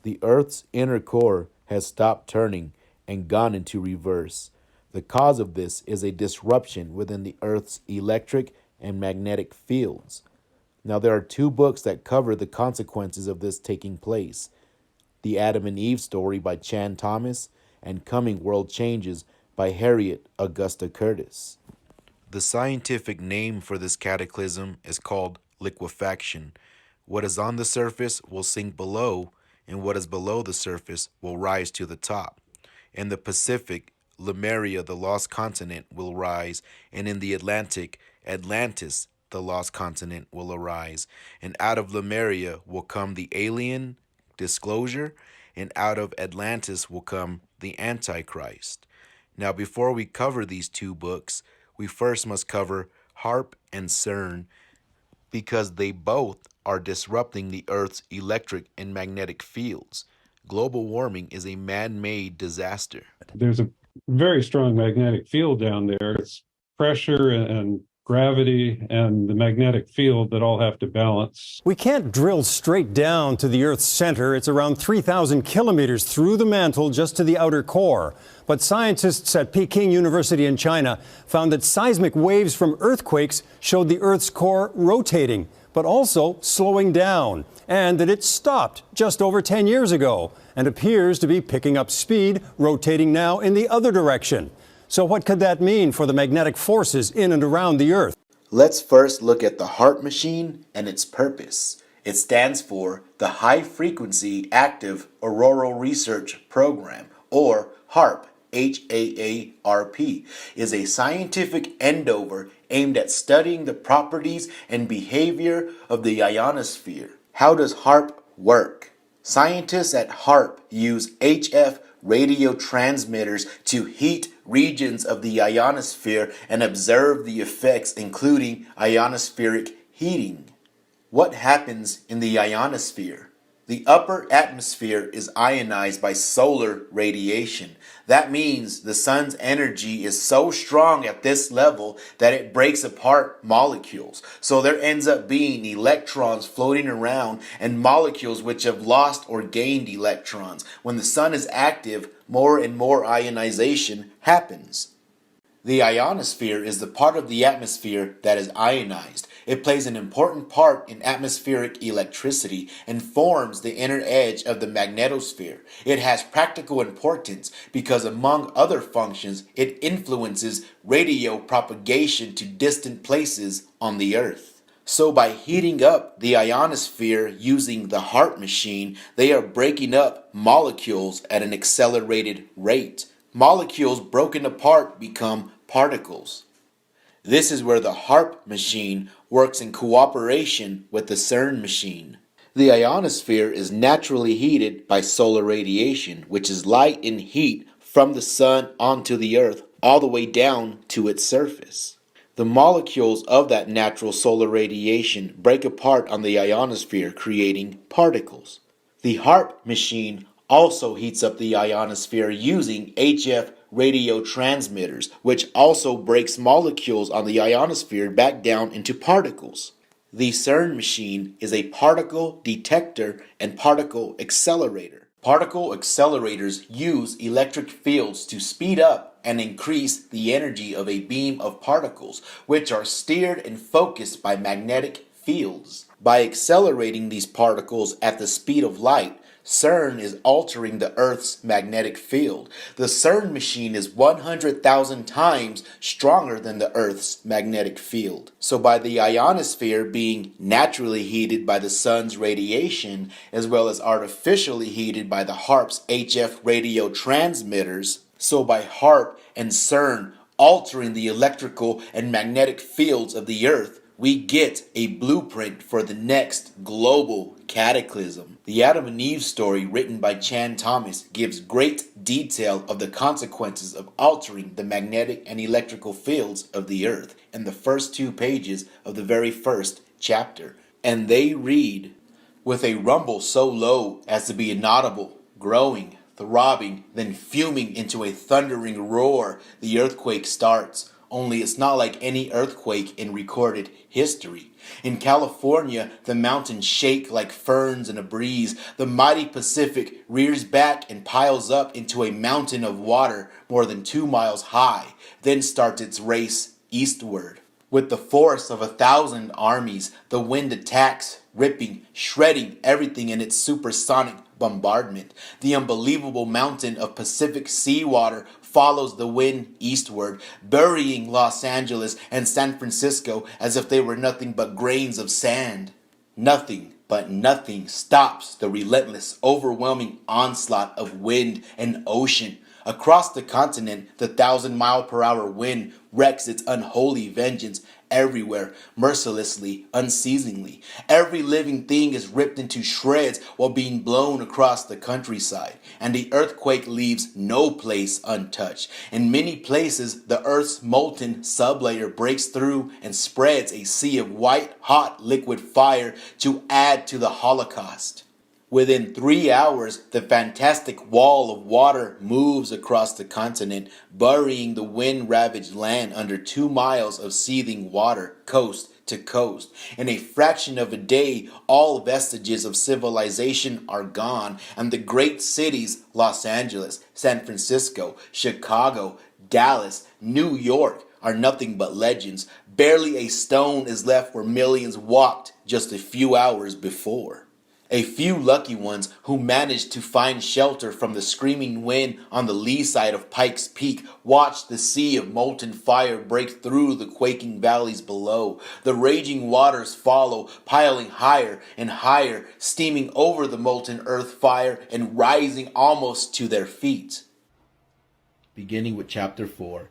The Earth's inner core has stopped turning and gone into reverse. The cause of this is a disruption within the Earth's electric and magnetic fields. Now, there are two books that cover the consequences of this taking place: The Adam and Eve Story by Chan Thomas and Coming World Changes by Harriet Augusta Curtiss. The scientific name for this cataclysm is called liquefaction. What is on the surface will sink below, and what is below the surface will rise to the top. In the Pacific, Lemuria, the lost continent, will rise, and in the Atlantic, Atlantis, the lost continent, will arise. And out of Lemuria will come the alien disclosure, and out of Atlantis will come the Antichrist. Now, before we cover these two books, we first must cover HAARP and CERN because they both are disrupting the Earth's electric and magnetic fields. Global warming is a man made disaster. There's a very strong magnetic field down there. It's pressure and gravity and the magnetic field that all have to balance. We can't drill straight down to the Earth's center. It's around 3,000 kilometers through the mantle just to the outer core. But scientists at Peking University in China found that seismic waves from earthquakes showed the Earth's core rotating, but also slowing down, and that it stopped just over 10 years ago and appears to be picking up speed, rotating now in the other direction. So what could that mean for the magnetic forces in and around the Earth? Let's first look at the HAARP machine and its purpose. It stands for the High Frequency Active Auroral Research Program, or HAARP. HAARP is a scientific endeavor aimed at studying the properties and behavior of the ionosphere. How does HAARP work? Scientists at HAARP use HF radio transmitters to heat regions of the ionosphere and observe the effects, including ionospheric heating. What happens in the ionosphere? The upper atmosphere is ionized by solar radiation. That means the sun's energy is so strong at this level that it breaks apart molecules. So there ends up being electrons floating around and molecules which have lost or gained electrons. When the sun is active, more and more ionization happens. The ionosphere is the part of the atmosphere that is ionized. It plays an important part in atmospheric electricity and forms the inner edge of the magnetosphere. It has practical importance because, among other functions, it influences radio propagation to distant places on the Earth. So by heating up the ionosphere using the HAARP machine, they are breaking up molecules at an accelerated rate. Molecules broken apart become particles. This is where the HAARP machine works in cooperation with the CERN machine. The ionosphere is naturally heated by solar radiation, which is light and heat from the sun onto the Earth all the way down to its surface. The molecules of that natural solar radiation break apart on the ionosphere, creating particles. The HAARP machine also heats up the ionosphere using HF radio transmitters, which also breaks molecules on the ionosphere back down into particles. The CERN machine is a particle detector and particle accelerator. Particle accelerators use electric fields to speed up and increase the energy of a beam of particles, which are steered and focused by magnetic fields. By accelerating these particles at the speed of light, CERN is altering the Earth's magnetic field. The CERN machine is 100,000 times stronger than the Earth's magnetic field. So by the ionosphere being naturally heated by the sun's radiation, as well as artificially heated by the HAARP's HF radio transmitters, so by HAARP and CERN altering the electrical and magnetic fields of the Earth, we get a blueprint for the next global cataclysm. The Adam and Eve story, written by Chan Thomas, gives great detail of the consequences of altering the magnetic and electrical fields of the Earth in the first 2 pages of the very first chapter. And they read, "With a rumble so low as to be inaudible, growing, throbbing, then fuming into a thundering roar, the earthquake starts. only it's not like any earthquake in recorded history. In California, the mountains shake like ferns in a breeze. The mighty Pacific rears back and piles up into a mountain of water more than 2 miles high, then starts its race eastward. With the force of 1,000 armies, the wind attacks, ripping, shredding everything in its supersonic bombardment. The unbelievable mountain of Pacific seawater follows the wind eastward, burying Los Angeles and San Francisco as if they were nothing but grains of sand. Nothing but nothing stops the relentless, overwhelming onslaught of wind and ocean. Across the continent, the 1,000-mile-per-hour wind wreaks its unholy vengeance everywhere, mercilessly, unceasingly. Every living thing is ripped into shreds while being blown across the countryside, and the earthquake leaves no place untouched. In many places, the Earth's molten sublayer breaks through and spreads a sea of white, hot liquid fire to add to the Holocaust. Within 3 hours, the fantastic wall of water moves across the continent, burying the wind-ravaged land under 2 miles of seething water, coast to coast. In a fraction of a day, all vestiges of civilization are gone, and the great cities, Los Angeles, San Francisco, Chicago, Dallas, New York, are nothing but legends. Barely a stone is left where millions walked just a few hours before. A few lucky ones who managed to find shelter from the screaming wind on the lee side of Pikes Peak watched the sea of molten fire break through the quaking valleys below. The raging waters follow, piling higher and higher, steaming over the molten earth fire and rising almost to their feet. Beginning with chapter 4.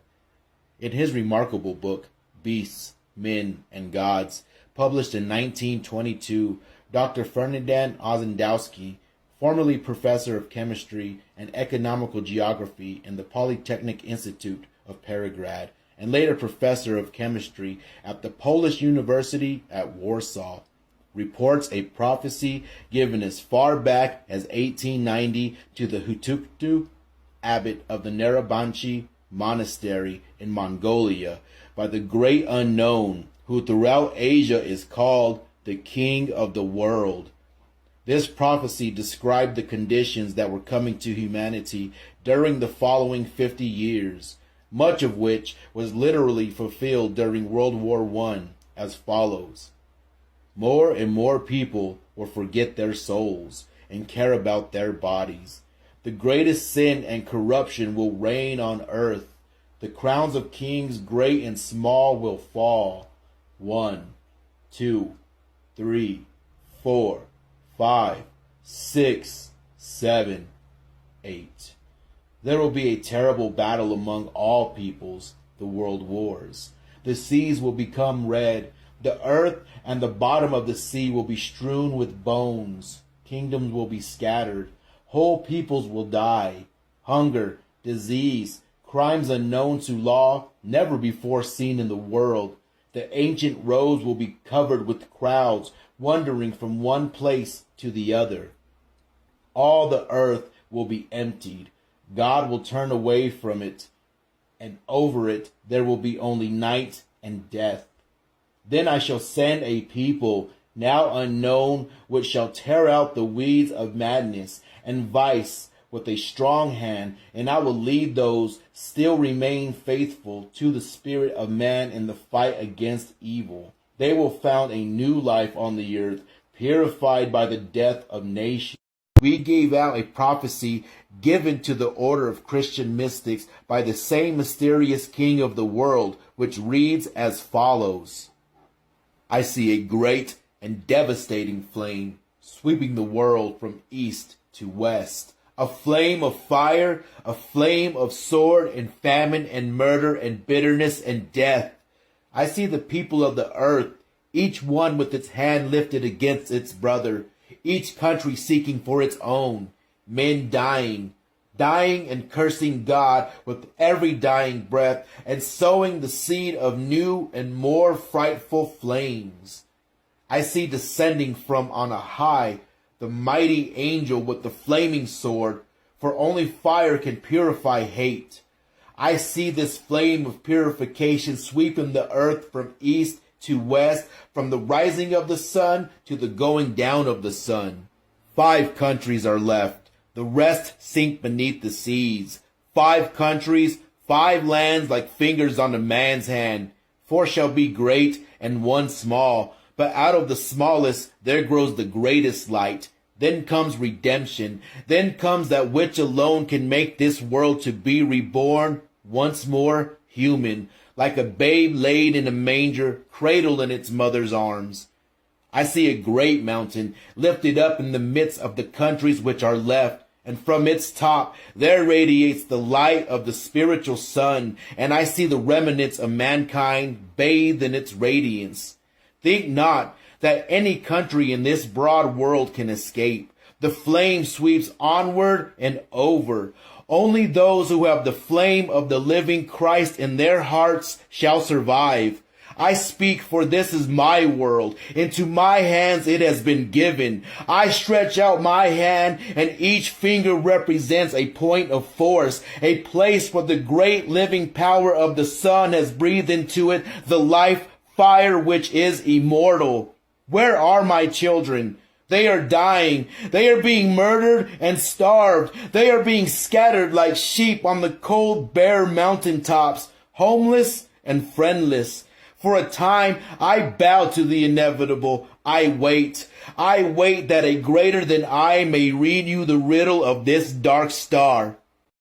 In his remarkable book, Beasts, Men, and Gods, published in 1922, Dr. Ferdinand Orzendowski, formerly professor of chemistry and economical geography in the Polytechnic Institute of Petrograd, and later professor of chemistry at the Polish University at Warsaw, reports a prophecy given as far back as 1890 to the Hutuktu, abbot of the Narabanchi Monastery in Mongolia, by the great unknown, who throughout Asia is called the King of the World. This prophecy described the conditions that were coming to humanity during the following 50 years, much of which was literally fulfilled during World War I, as follows. More and more people will forget their souls and care about their bodies. The greatest sin and corruption will reign on earth. The crowns of kings great and small will fall. 1, 2, 3, 4, 5, 6, 7, 8. There will be a terrible battle among all peoples, the world wars. The seas will become red. The earth and the bottom of the sea will be strewn with bones. Kingdoms will be scattered. Whole peoples will die. Hunger, disease, crimes unknown to law, never before seen in the world. The ancient roads will be covered with crowds, wandering from one place to the other. All the earth will be emptied. God will turn away from it, and over it there will be only night and death. Then I shall send a people, now unknown, which shall tear out the weeds of madness and vice with a strong hand, and I will lead those still remain faithful to the spirit of man in the fight against evil. They will found a new life on the earth, purified by the death of nations. We gave out a prophecy given to the order of Christian mystics by the same mysterious King of the world, which reads as follows. I see a great and devastating flame sweeping the world from east to west. A flame of fire, a flame of sword and famine and murder and bitterness and death. I see the people of the earth, each one with its hand lifted against its brother, each country seeking for its own, men dying and cursing God with every dying breath, and sowing the seed of new and more frightful flames. I see descending from on a high the mighty angel with the flaming sword, for only fire can purify hate. I see this flame of purification sweeping the earth from east to west, from the rising of the sun to the going down of the sun. 5 countries are left. The rest sink beneath the seas. 5 countries, 5 lands like fingers on a man's hand. 4 shall be great and 1 small, but out of the smallest there grows the greatest light. Then comes redemption. Then comes that which alone can make this world to be reborn, once more human, like a babe laid in a manger, cradled in its mother's arms. I see a great mountain lifted up in the midst of the countries which are left, and from its top there radiates the light of the spiritual sun, and I see the remnants of mankind bathed in its radiance. Think not that any country in this broad world can escape. The flame sweeps onward and over. Only those who have the flame of the living Christ in their hearts shall survive. I speak, for this is my world. Into my hands it has been given. I stretch out my hand, and each finger represents a point of force, a place where the great living power of the sun has breathed into it the life fire which is immortal. Where are my children? They are dying. They are being murdered and starved. They are being scattered like sheep on the cold, bare mountaintops, homeless and friendless. For a time, I bow to the inevitable. I wait. I wait that a greater than I may read you the riddle of this dark star.